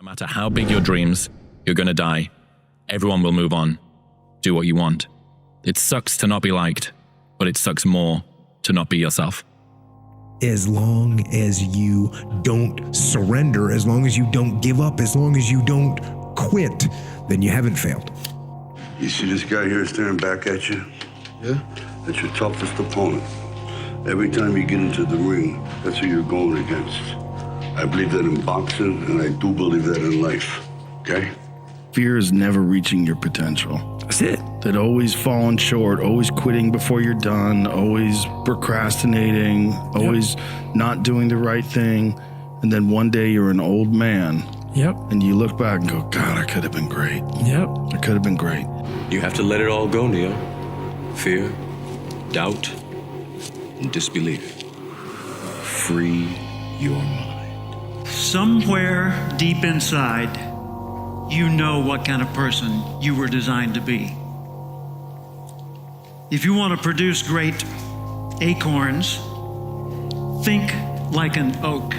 No matter how big your dreams, you're gonna die. Everyone will move on. Do what you want. It sucks to not be liked, but it sucks more to not be yourself. As long as you don't surrender, as long as you don't give up, as long as you don't quit, then you haven't failed. You see this guy here staring back at you? Yeah? That's your toughest opponent. Every time you get into the ring, that's who you're going against. I believe that in boxing, and I do believe that in life, okay? Fear is never reaching your potential. That's it. That always falling short, always quitting before you're done, always procrastinating, always not doing the right thing. And then one day you're an old man. Yep. And you look back and go, God, I could have been great. Yep. I could have been great. You have to let it all go, Neo. Fear, doubt, and disbelief. Free your mind. Somewhere deep inside, you know what kind of person you were designed to be. If you want to produce great acorns, think like an oak,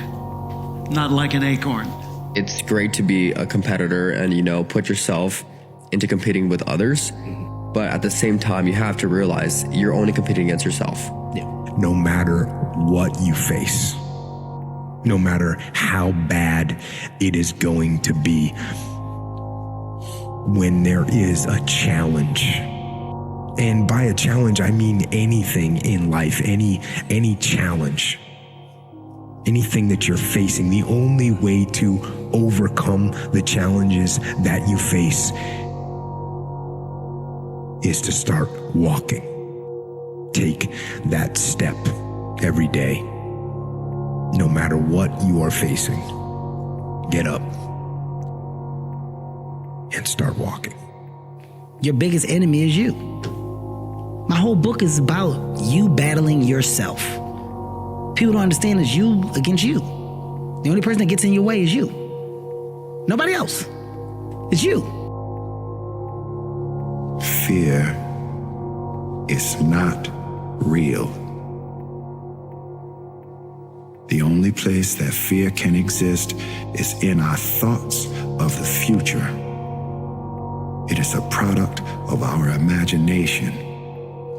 not like an acorn. It's great to be a competitor and, put yourself into competing with others. But at the same time, you have to realize you're only competing against yourself. No matter what you face, no matter how bad it is going to be, when there is a challenge, and by a challenge, I mean anything in life, any challenge, anything that you're facing, the only way to overcome the challenges that you face is to start walking. Take that step every day. No matter what you are facing, get up and start walking. Your biggest enemy is you. My whole book is about you battling yourself. People don't understand it's you against you. The only person that gets in your way is you. Nobody else. It's you. Fear is not real. The only place that fear can exist is in our thoughts of the future. It is a product of our imagination,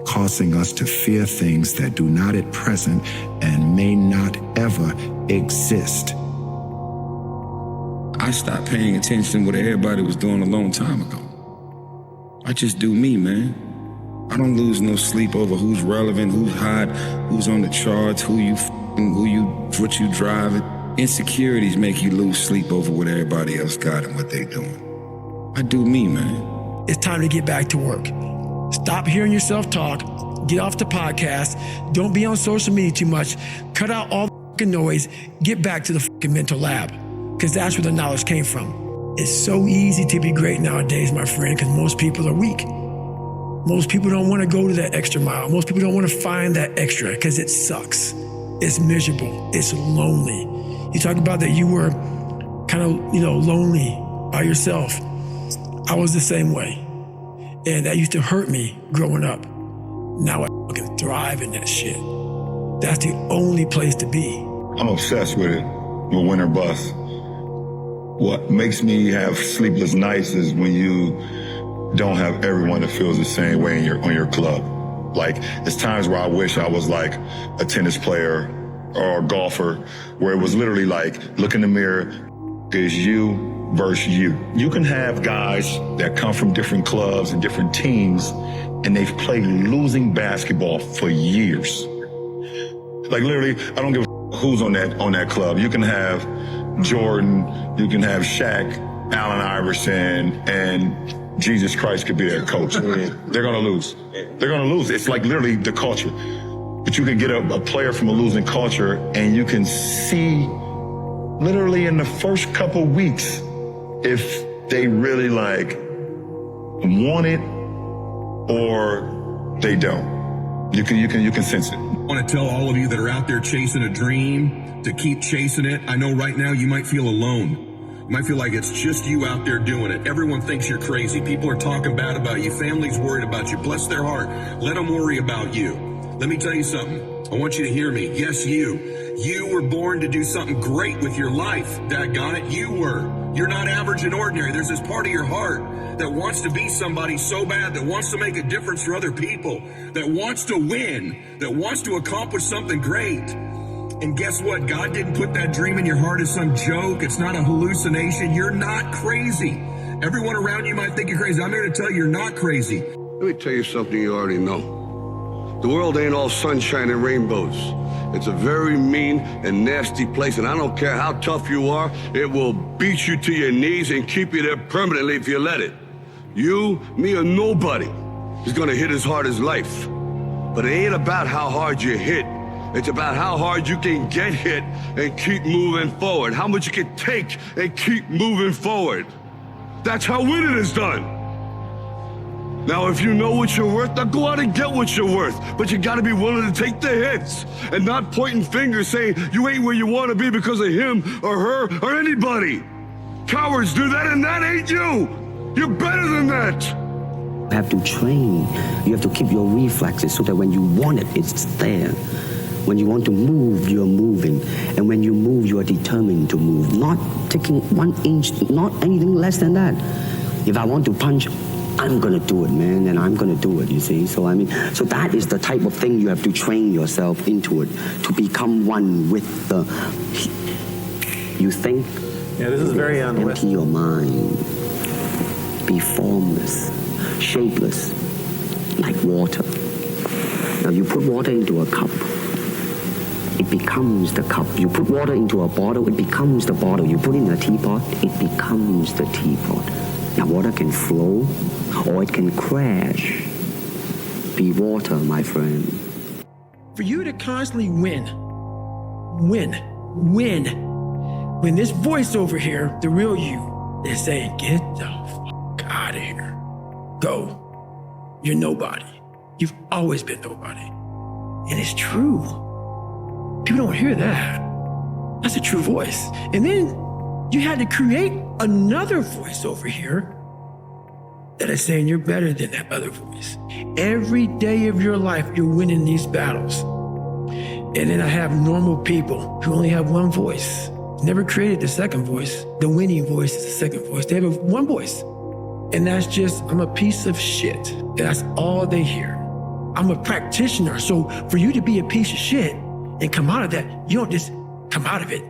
causing us to fear things that do not at present and may not ever exist. I stopped paying attention to what everybody was doing a long time ago. I just do me, man. I don't lose no sleep over who's relevant, who's hot, who's on the charts, what you driving. Insecurities make you lose sleep over what everybody else got and what they doing. I do me, man. It's time to get back to work. Stop hearing yourself talk. Get off the podcast. Don't be on social media too much. Cut out all the fucking noise. Get back to the fucking mental lab, because that's where the knowledge came from. It's so easy to be great nowadays, my friend, because most people are weak. Most people don't want to go to that extra mile. Most people don't want to find that extra because it sucks. It's miserable. It's lonely. You talk about that you were kind of, lonely by yourself. I was the same way. And that used to hurt me growing up. Now I fucking thrive in that shit. That's the only place to be. I'm obsessed with it, with win or bust. What makes me have sleepless nights is when you don't have everyone that feels the same way on your club. Like, there's times where I wish I was like a tennis player or a golfer, where it was literally like, look in the mirror, it's you versus you. You can have guys that come from different clubs and different teams, and they've played losing basketball for years. Like, literally, I don't give a who's on that club. You can have Jordan, you can have Shaq, Allen Iverson, and Jesus Christ could be their coach. They're gonna lose. They're gonna lose. It's like literally the culture. But you can get a player from a losing culture, and you can see literally in the first couple weeks if they really want it or they don't. You can sense it. I want to tell all of you that are out there chasing a dream to keep chasing it. I know right now you might feel alone. You might feel like it's just you out there doing it. Everyone thinks you're crazy. People are talking bad about you. Family's worried about you. Bless their heart. Let them worry about you. Let me tell you something. I want you to hear me. Yes, you. You were born to do something great with your life. Daggone it, you were. You're not average and ordinary. There's this part of your heart that wants to be somebody so bad, that wants to make a difference for other people, that wants to win, that wants to accomplish something great. And guess what? God didn't put that dream in your heart as some joke. It's not a hallucination. You're not crazy. Everyone around you might think you're crazy. I'm here to tell you, you're not crazy. Let me tell you something you already know. The world ain't all sunshine and rainbows. It's a very mean and nasty place, and I don't care how tough you are, it will beat you to your knees and keep you there permanently if you let it. You, me, or nobody is gonna hit as hard as life. But it ain't about how hard you hit. It's about how hard you can get hit and keep moving forward. How much you can take and keep moving forward. That's how winning is done. Now, if you know what you're worth, now go out and get what you're worth. But you gotta be willing to take the hits and not pointing fingers saying you ain't where you wanna be because of him or her or anybody. Cowards do that, and that ain't you. You're better than that. You have to train. You have to keep your reflexes so that when you want it, it's there. When you want to move, you're moving. And when you move, you are determined to move. Not taking 1 inch, not anything less than that. If I want to punch, I'm gonna do it, man, and I'm gonna do it, you see? So that is the type of thing you have to train yourself into it, to become one with the, you think? Yeah, this is very empty your mind. Be formless, shapeless, like water. Now you put water into a cup, it becomes the cup. You put water into a bottle, it becomes the bottle. You put it in a teapot, it becomes the teapot. Now water can flow or it can crash. Be water, my friend. For you to constantly win, when this voice over here, the real you, is saying, get the fuck out of here. Go. You're nobody. You've always been nobody. And it's true. People don't hear that. That's a true voice. And then you had to create another voice over here that is saying you're better than that other voice. Every day of your life, you're winning these battles. And then I have normal people who only have one voice. Never created the second voice. The winning voice is the second voice. They have one voice. And that's just, I'm a piece of shit. And that's all they hear. I'm a practitioner. So for you to be a piece of shit and come out of that, you don't just come out of it.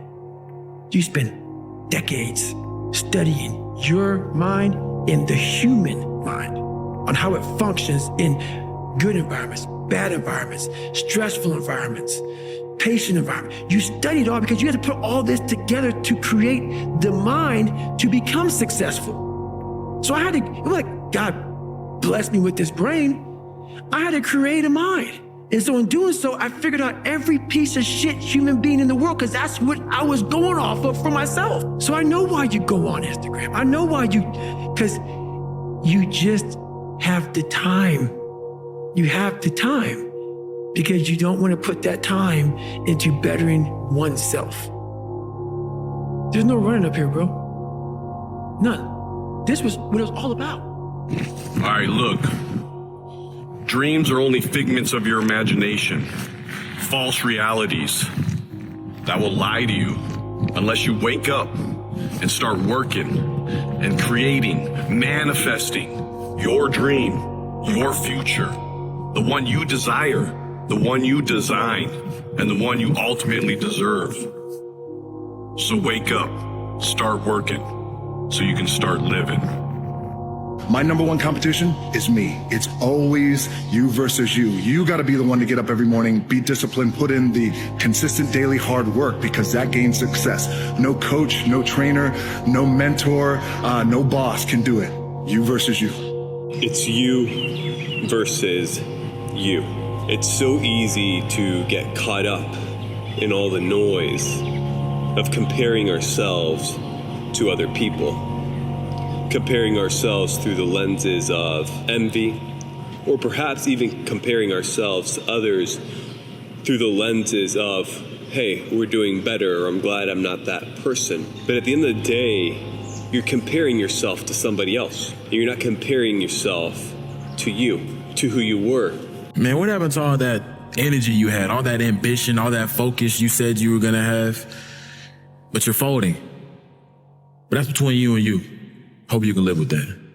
You spend decades studying your mind and the human mind on how it functions in good environments, bad environments, stressful environments, patient environment. You studied all because you had to put all this together to create the mind to become successful. So I had to, it was like God blessed me with this brain. I had to create a mind. And so in doing so, I figured out every piece of shit human being in the world because that's what I was going off of for myself. So I know why you go on Instagram. I know why because you just have the time. You have the time because you don't want to put that time into bettering oneself. There's no running up here, bro. None. This was what it was all about. All right, look. Dreams are only figments of your imagination, false realities that will lie to you unless you wake up and start working and creating, manifesting your dream, your future, the one you desire, the one you design, and the one you ultimately deserve. So wake up, start working, so you can start living. My number one competition is me. It's always you versus you. You got to be the one to get up every morning, be disciplined, put in the consistent daily hard work because that gains success. No coach, no trainer, no mentor, no boss can do it. You versus you. It's you versus you. It's so easy to get caught up in all the noise of comparing ourselves to other people. Comparing ourselves through the lenses of envy, or perhaps even comparing ourselves to others through the lenses of, hey, we're doing better, or I'm glad I'm not that person. But at the end of the day, you're comparing yourself to somebody else. You're not comparing yourself to you, to who you were. Man, what happened to all that energy you had, all that ambition, all that focus you said you were gonna have, but you're folding? But that's between you and you. Hope you can live with that.